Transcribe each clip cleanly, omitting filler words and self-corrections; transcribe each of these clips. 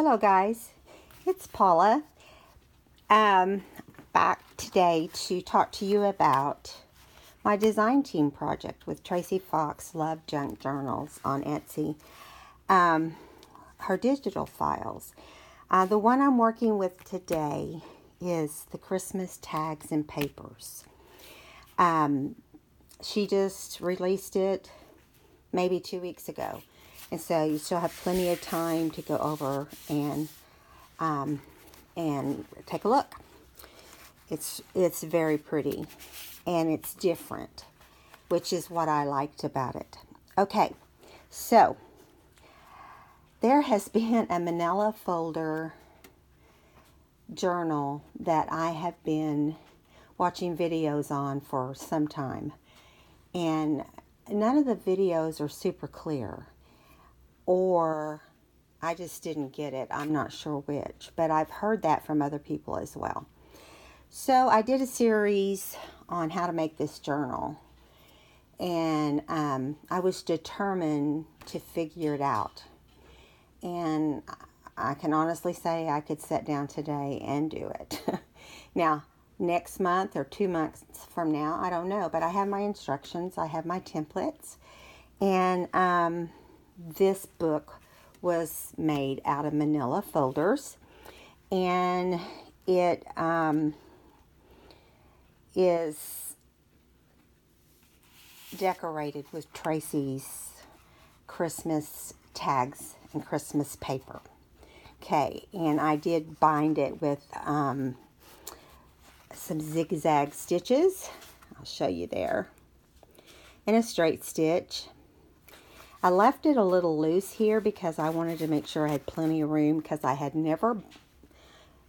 Hello guys, it's Paula. Back today to talk to you about my design team project with Tracie Fox Love Junk Journals on Etsy. Her digital files. The one I'm working with today is the Christmas tags and papers. She just released it maybe 2 weeks ago. And so you still have plenty of time to go over and take a look. It's very pretty and it's different, which is what I liked about it. Okay, so there has been a manila folder journal that I have been watching videos on for some time, and none of the videos are super clear, or I just didn't get it. I'm not sure which, but I've heard that from other people as well. So I did a series on how to make this journal, and I was determined to figure it out. And I can honestly say I could sit down today and do it. Now, next month or 2 months from now, I don't know, but I have my instructions, I have my templates, and this book was made out of manila folders, and it is decorated with Tracie's Christmas tags and Christmas paper. Okay, and I did bind it with some zigzag stitches. I'll show you there. And a straight stitch. I left it a little loose here because I wanted to make sure I had plenty of room, because I had never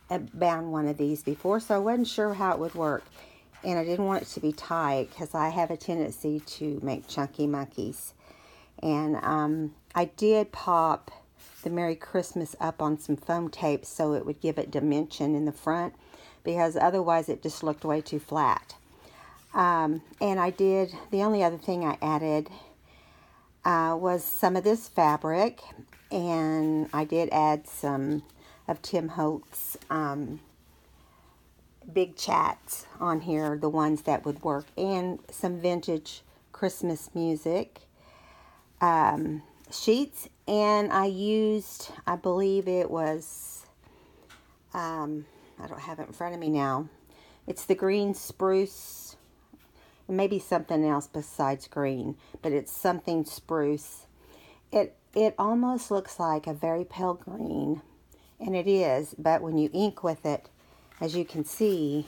bound one of these before, so I wasn't sure how it would work. And I didn't want it to be tight because I have a tendency to make chunky monkeys. And I did pop the Merry Christmas up on some foam tape so it would give it dimension in the front, because otherwise it just looked way too flat. And the only other thing I added was some of this fabric, and I did add some of Tim Holtz big chats on here, the ones that would work, and some vintage Christmas music sheets. And I used, I believe it was, I don't have it in front of me now, it's the green spruce, maybe something else besides green, but it's something spruce. It almost looks like a very pale green, and it is, but when you ink with it, as you can see,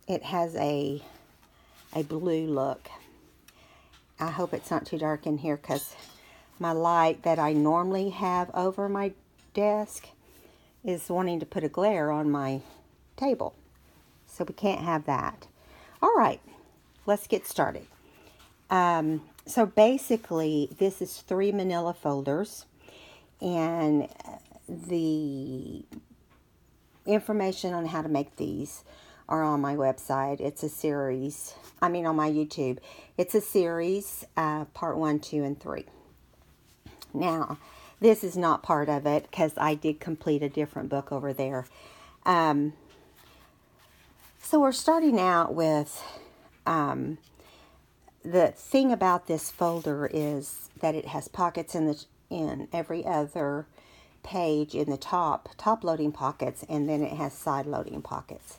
it has a blue look. I hope it's not too dark in here, because my light that I normally have over my desk is wanting to put a glare on my table. So we can't have that. All right, let's get started. So basically, this is 3 manila folders, and the information on how to make these are on my website. It's a series, on my YouTube. It's a series, part 1, 2, and 3. Now, this is not part of it because I did complete a different book over there. So we're starting out with, the thing about this folder is that it has pockets in every other page in the top loading pockets, and then it has side loading pockets.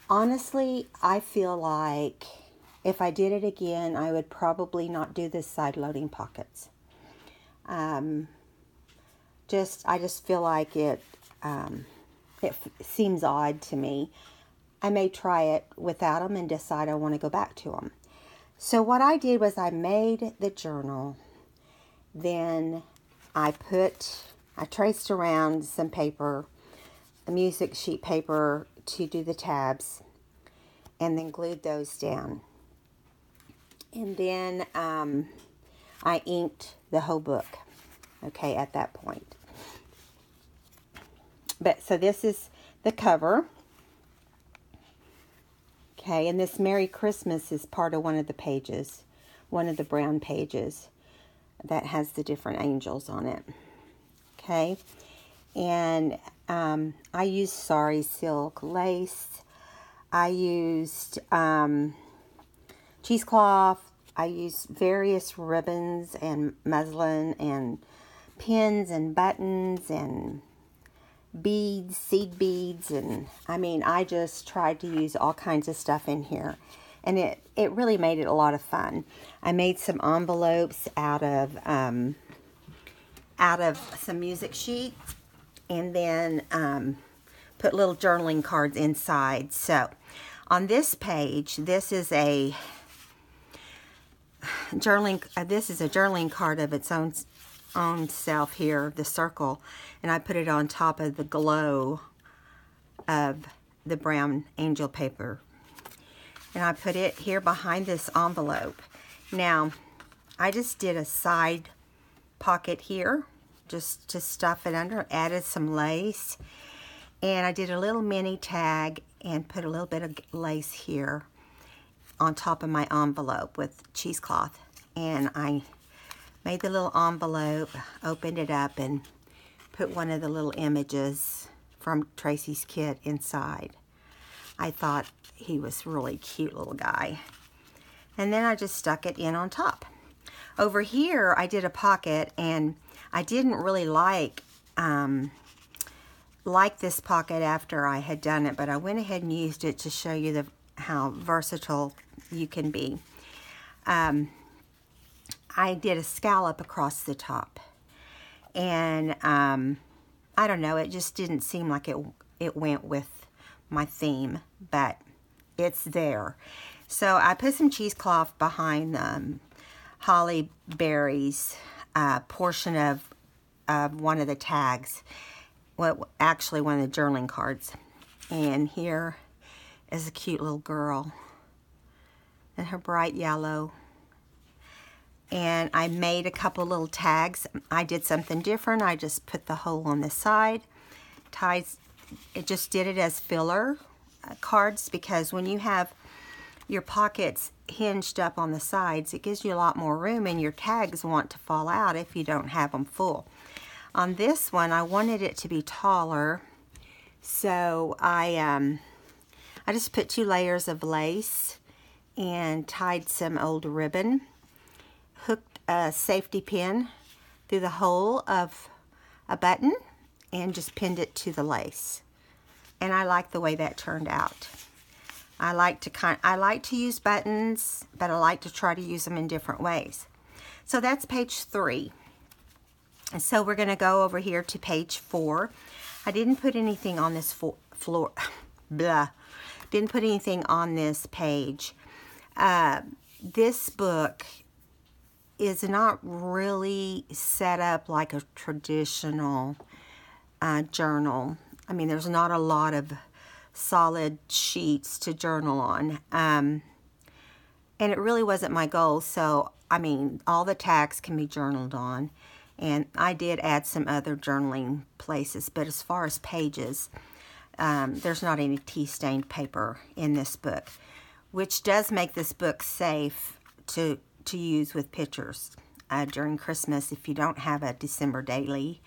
Honestly, I feel like if I did it again, I would probably not do the side loading pockets. I just feel like it seems odd to me. I may try it without them and decide I want to go back to them. So what I did was I made the journal, then I traced around some paper, a music sheet paper to do the tabs, and then glued those down. And then I inked the whole book, okay, at that point. So this is the cover. Okay, and this Merry Christmas is part of one of the pages, one of the brown pages that has the different angels on it. okay? And I used sari silk lace. I used cheesecloth. I used various ribbons and muslin and pins and buttons and beads, seed beads, and I mean, I just tried to use all kinds of stuff in here, and it really made it a lot of fun. I made some envelopes out of some music sheets, and then put little journaling cards inside. So on this page, this is a journaling card of its own self here, the circle, and I put it on top of the glow of the brown angel paper, and I put it here behind this envelope. Now I just did a side pocket here just to stuff it under, added some lace, and I did a little mini tag and put a little bit of lace here on top of my envelope with cheesecloth, and I made the little envelope, opened it up, and put one of the little images from Tracie's kit inside. I thought he was really cute little guy. And then I just stuck it in on top. Over here, I did a pocket, and I didn't really like this pocket after I had done it, but I went ahead and used it to show you how versatile you can be. I did a scallop across the top, and I don't know, it just didn't seem like it went with my theme, but it's there. So I put some cheesecloth behind Holly Berry's portion of one of the tags, well, actually one of the journaling cards, and here is a cute little girl in her bright yellow. And I made a couple little tags. I did something different. I just put the hole on the side, just did it as filler cards, because when you have your pockets hinged up on the sides, it gives you a lot more room, and your tags want to fall out if you don't have them full. On this one, I wanted it to be taller, so I just put 2 layers of lace and tied some old ribbon, hooked a safety pin through the hole of a button, and just pinned it to the lace. And I like the way that turned out. I like to use buttons, but I like to try to use them in different ways. So that's page 3. And so we're going to go over here to page 4. I didn't put anything on this floor. Blah. Didn't put anything on this page. This book is not really set up like a traditional journal. I mean, there's not a lot of solid sheets to journal on. And it really wasn't my goal. So, I mean, all the tags can be journaled on. And I did add some other journaling places. But as far as pages, there's not any tea-stained paper in this book, which does make this book safe to use with pictures during Christmas. If you don't have a December daily,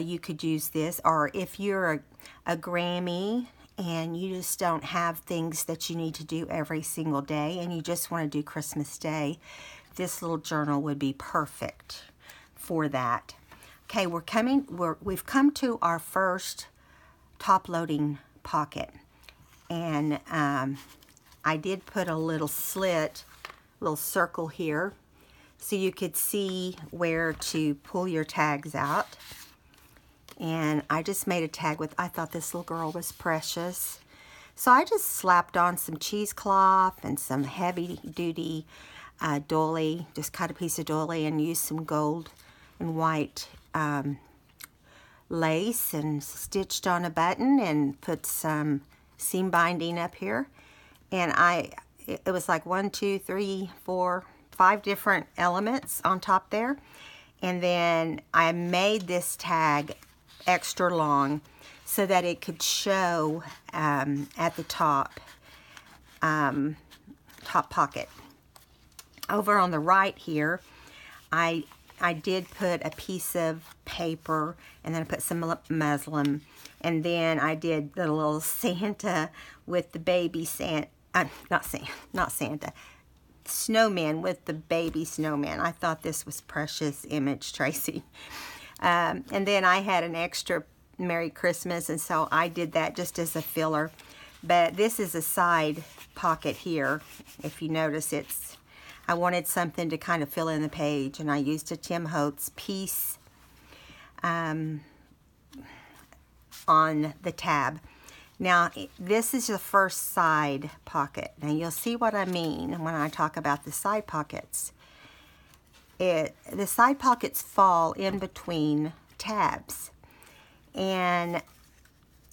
you could use this. Or if you're a Grammy and you just don't have things that you need to do every single day and you just want to do Christmas Day, this little journal would be perfect for that. Okay, we've come to our first top-loading pocket, and I did put a little slit, little circle here, so you could see where to pull your tags out. And I just made a tag with, I thought this little girl was precious. So I just slapped on some cheesecloth and some heavy-duty doily, just cut a piece of doily and used some gold and white lace and stitched on a button and put some seam binding up here. And it was like 1, 2, 3, 4, 5 different elements on top there. And then I made this tag extra long so that it could show at the top pocket. Over on the right here, I I did put a piece of paper, and then I put some muslin, and then I did the little Santa with the baby Santa, not Santa, snowman with the baby snowman. I thought this was precious image, Tracie. And then I had an extra Merry Christmas, and so I did that just as a filler. But this is a side pocket here. If you notice, I wanted something to kind of fill in the page, and I used a Tim Holtz piece on the tab. Now, this is the first side pocket. Now, you'll see what I mean when I talk about the side pockets. The side pockets fall in between tabs, and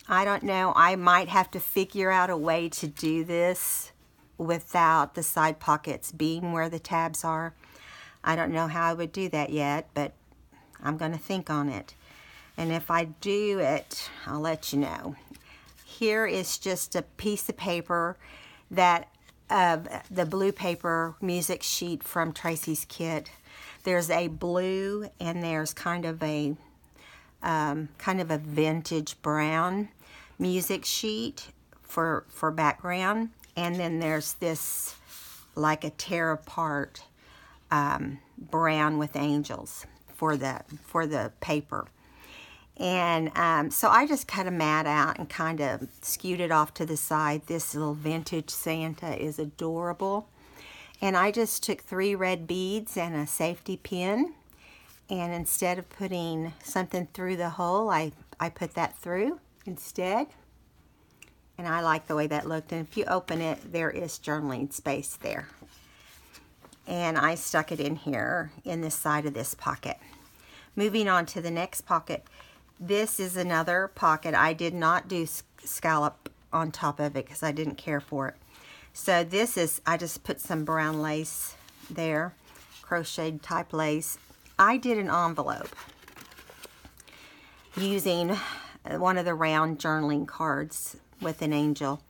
I don't know, I might have to figure out a way to do this without the side pockets being where the tabs are. I don't know how I would do that yet, but I'm going to think on it. And if I do it, I'll let you know. Here is just a piece of paper that of the blue paper music sheet from Tracie's kit. There's a blue, and there's kind of a vintage brown music sheet for background. And then there's this like a tear apart brown with angels for the paper. And so I just cut a mat out and kind of skewed it off to the side. This little vintage Santa is adorable. And I just took 3 red beads and a safety pin. And instead of putting something through the hole, I put that through instead. And I like the way that looked. And if you open it, there is journaling space there. And I stuck it in here in this side of this pocket. Moving on to the next pocket. This is another pocket. I did not do scallop on top of it because I didn't care for it. So this is, I just put some brown lace there, crocheted type lace. I did an envelope using one of the round journaling cards with an angel.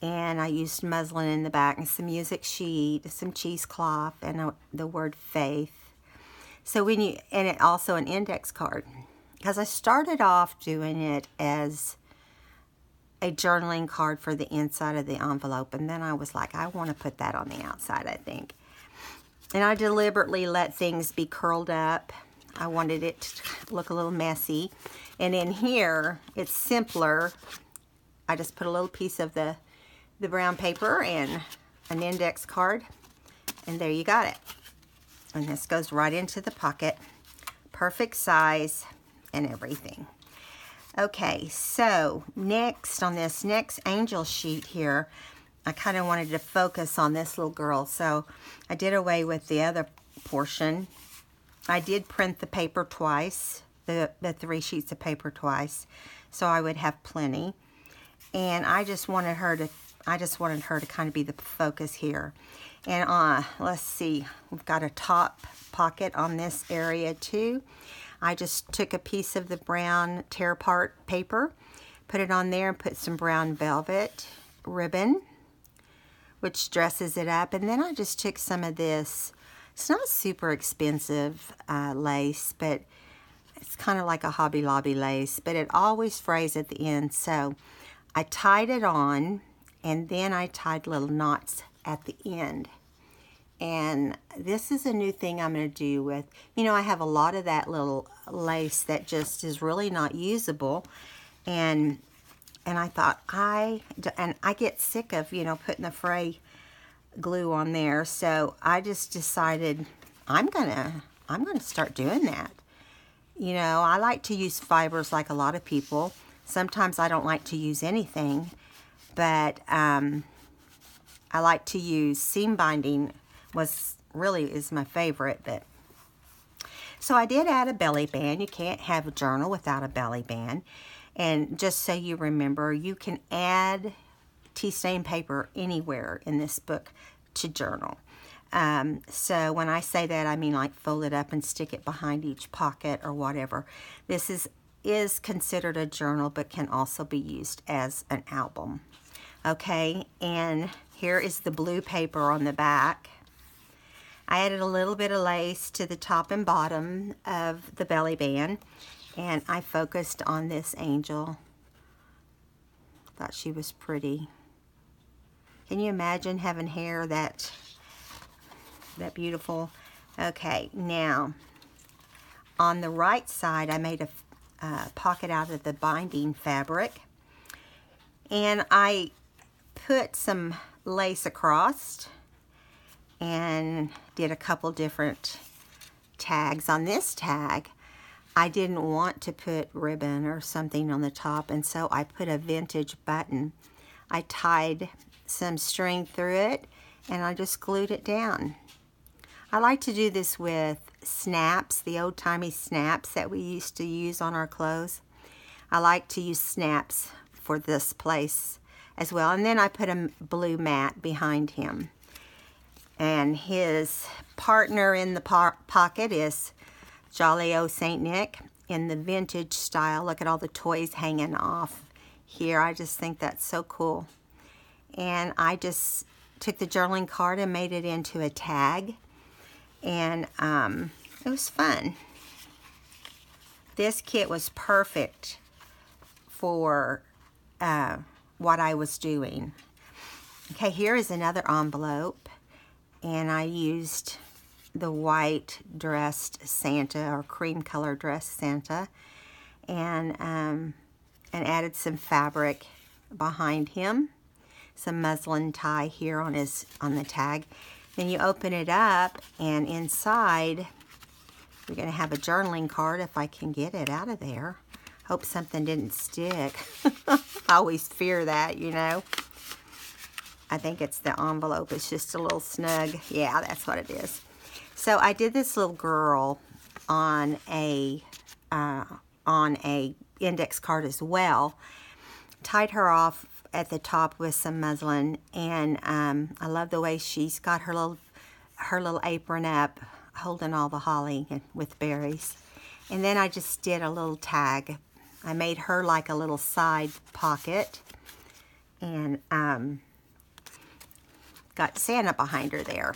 And I used muslin in the back and some music sheet, some cheesecloth, and the word faith. So and it also an index card. Because I started off doing it as a journaling card for the inside of the envelope. And then I was like, I want to put that on the outside, I think. And I deliberately let things be curled up. I wanted it to look a little messy. And in here, it's simpler. I just put a little piece of the brown paper and an index card. And there you got it. And this goes right into the pocket. Perfect size and everything. Okay, so next on this next angel sheet here, I kind of wanted to focus on this little girl. So I did away with the other portion. I did print the paper twice, the 3 sheets of paper twice, so I would have plenty. And I just wanted her to kind of be the focus here. And let's see, we've got a top pocket on this area too. I just took a piece of the brown tear apart paper, put it on there, and put some brown velvet ribbon, which dresses it up. And then I just took some of this, it's not super expensive lace, but it's kind of like a Hobby Lobby lace, but it always frays at the end. So I tied it on, and then I tied little knots at the end. And this is a new thing I'm going to do with, I have a lot of that little lace that just is really not usable. And I thought, I get sick of, putting the fray glue on there. So I just decided I'm going to start doing that. I like to use fibers like a lot of people. Sometimes I don't like to use anything, but I like to use seam binding is my favorite. But so I did add a belly band. You can't have a journal without a belly band. And just so you remember, you can add tea stain paper anywhere in this book to journal. So when I say that, I mean like fold it up and stick it behind each pocket or whatever. This is considered a journal, but can also be used as an album. Okay, and here is the blue paper on the back. I added a little bit of lace to the top and bottom of the belly band, and I focused on this angel. Thought she was pretty. Can you imagine having hair that beautiful? Okay, now on the right side I made a pocket out of the binding fabric, and I put some lace across and did a couple different tags. On this tag, I didn't want to put ribbon or something on the top, and so I put a vintage button. I tied some string through it, and I just glued it down. I like to do this with snaps, the old-timey snaps that we used to use on our clothes. I like to use snaps for this place as well. And then I put a blue mat behind him. And his partner in the pocket is Jolly O St. Nick in the vintage style. Look at all the toys hanging off here. I just think that's so cool. And I just took the journaling card and made it into a tag. And it was fun. This kit was perfect for what I was doing. Okay, here is another envelope. And I used the white dressed Santa, or cream color dressed Santa, and added some fabric behind him, some muslin tie here on the tag. Then you open it up, and inside you're going to have a journaling card, if I can get it out of there. Hope something didn't stick. I always fear that, you know. I think it's the envelope. It's just a little snug. Yeah, that's what it is. So I did this little girl on a index card as well. Tied her off at the top with some muslin, and I love the way she's got her little apron up, holding all the holly with berries. And then I just did a little tag. I made her like a little side pocket, and got Santa behind her there.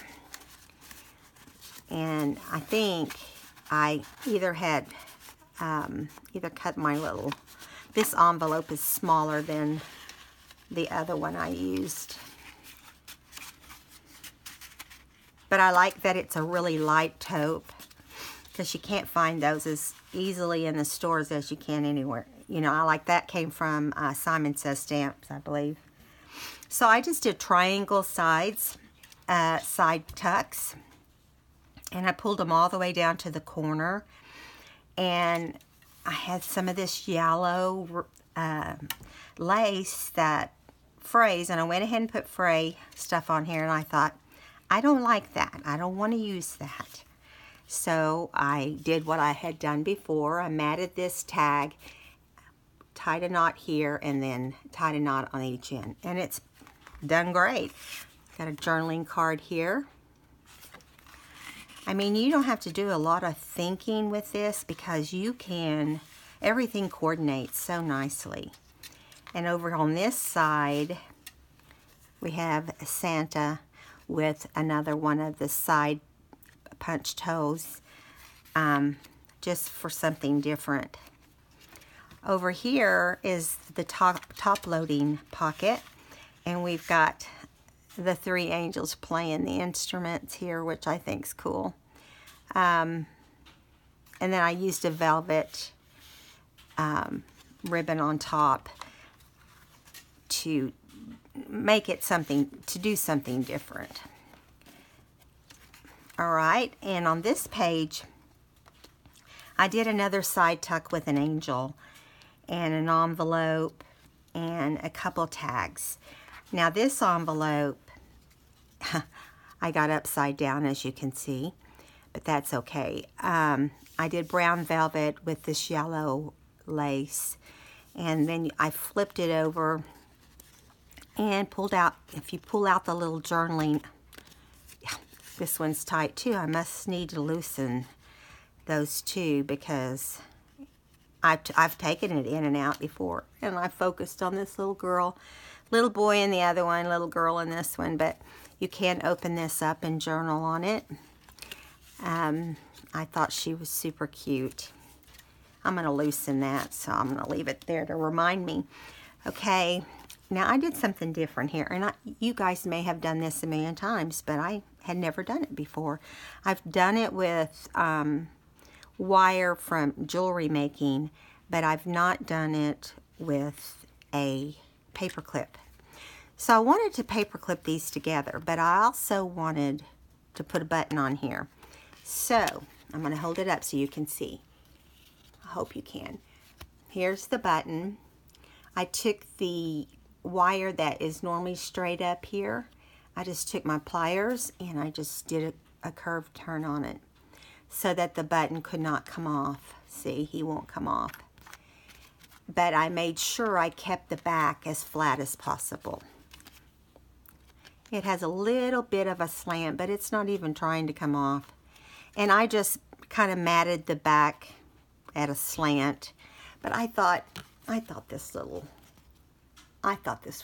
And I think I either cut my little, this envelope is smaller than the other one I used. But I like that it's a really light taupe, because you can't find those as easily in the stores as you can anywhere. You know, I like that. Came from Simon Says Stamps, I believe. So I just did triangle sides, side tucks, and I pulled them all the way down to the corner. And I had some of this yellow lace that frays, and I went ahead and put fray stuff on here, and I thought, I don't like that. I don't want to use that. So I did what I had done before. I matted this tag, tied a knot here, and then tied a knot on each end. And it's done great. Got a journaling card here. I mean, you don't have to do a lot of thinking with this, because you can, everything coordinates so nicely. And over on this side, we have Santa with another one of the side punched holes, just for something different. Over here is the top loading pocket, and we've got the three angels playing the instruments here, which I think's cool. And then I used a velvet ribbon on top to make it something, to do something different. All right, and on this page, I did another side tuck with an angel and an envelope and a couple tags. Now this envelope, I got upside down, as you can see, but that's okay. I did brown velvet with this yellow lace, and then I flipped it over and pulled out, if you pull out the little journaling, this one's tight too. I must need to loosen those two, because I've taken it in and out before, and I focused on this little girl, little boy in the other one, little girl in this one, but you can open this up and journal on it. I thought she was super cute. I'm going to loosen that, so I'm going to leave it there to remind me. Okay, now I did something different here, and you guys may have done this a million times, but I had never done it before. I've done it with wire from jewelry making, but I've not done it with a paper clip. So I wanted to paper clip these together, but I also wanted to put a button on here. So I'm going to hold it up so you can see. I hope you can. Here's the button. I took the wire that is normally straight up here. I just took my pliers and I just did a curved turn on it so that the button could not come off. See, he won't come off. But I made sure I kept the back as flat as possible. It has a little bit of a slant, but it's not even trying to come off. And I just kind of matted the back at a slant. But I thought this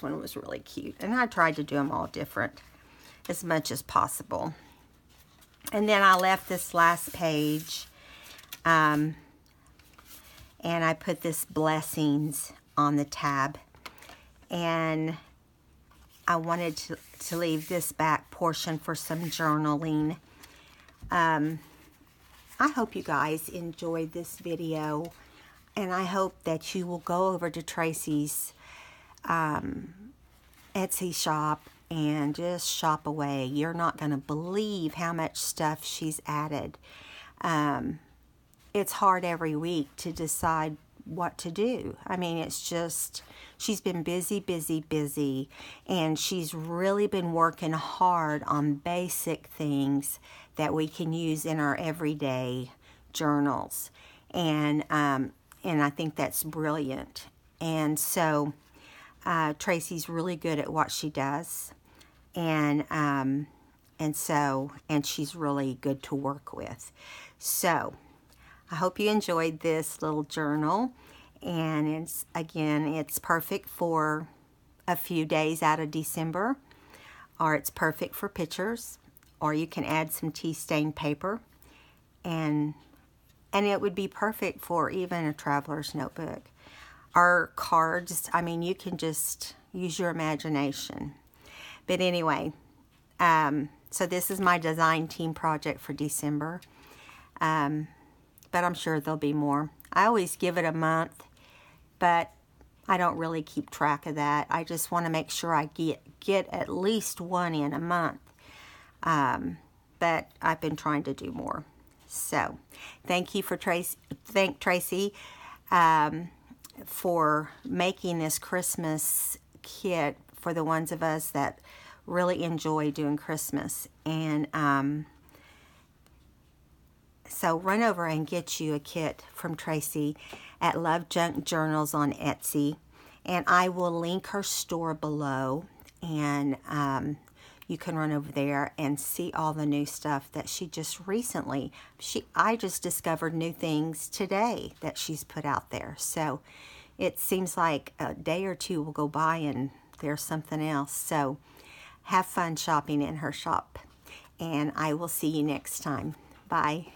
one was really cute. And I tried to do them all different as much as possible. And then I left this last page. And I put this blessings on the tab. And I wanted to leave this back portion for some journaling. I hope you guys enjoyed this video, and I hope that you will go over to Tracie's Etsy shop and just shop away. You're not going to believe how much stuff she's added. It's hard every week to decide what to do. I mean, it's just, she's been busy, and she's really been working hard on basic things that we can use in our everyday journals. And I think that's brilliant. And so Tracie's really good at what she does. And she's really good to work with. So I hope you enjoyed this little journal, and it's perfect for a few days out of December, or it's perfect for pictures, or you can add some tea stain paper, and it would be perfect for even a traveler's notebook. Or cards. I mean, you can just use your imagination. But anyway, so this is my design team project for December. But I'm sure there'll be more. I always give it a month, but I don't really keep track of that. I just want to make sure I get at least one in a month. But I've been trying to do more. So thank you for thank Tracie for making this Christmas kit for the ones of us that really enjoy doing Christmas. And so run over and get you a kit from Tracie at Love Junk Journals on Etsy. And I will link her store below. And you can run over there and see all the new stuff that she just recently, I just discovered new things today that she's put out there. So it seems like a day or two will go by and there's something else. So have fun shopping in her shop. And I will see you next time. Bye.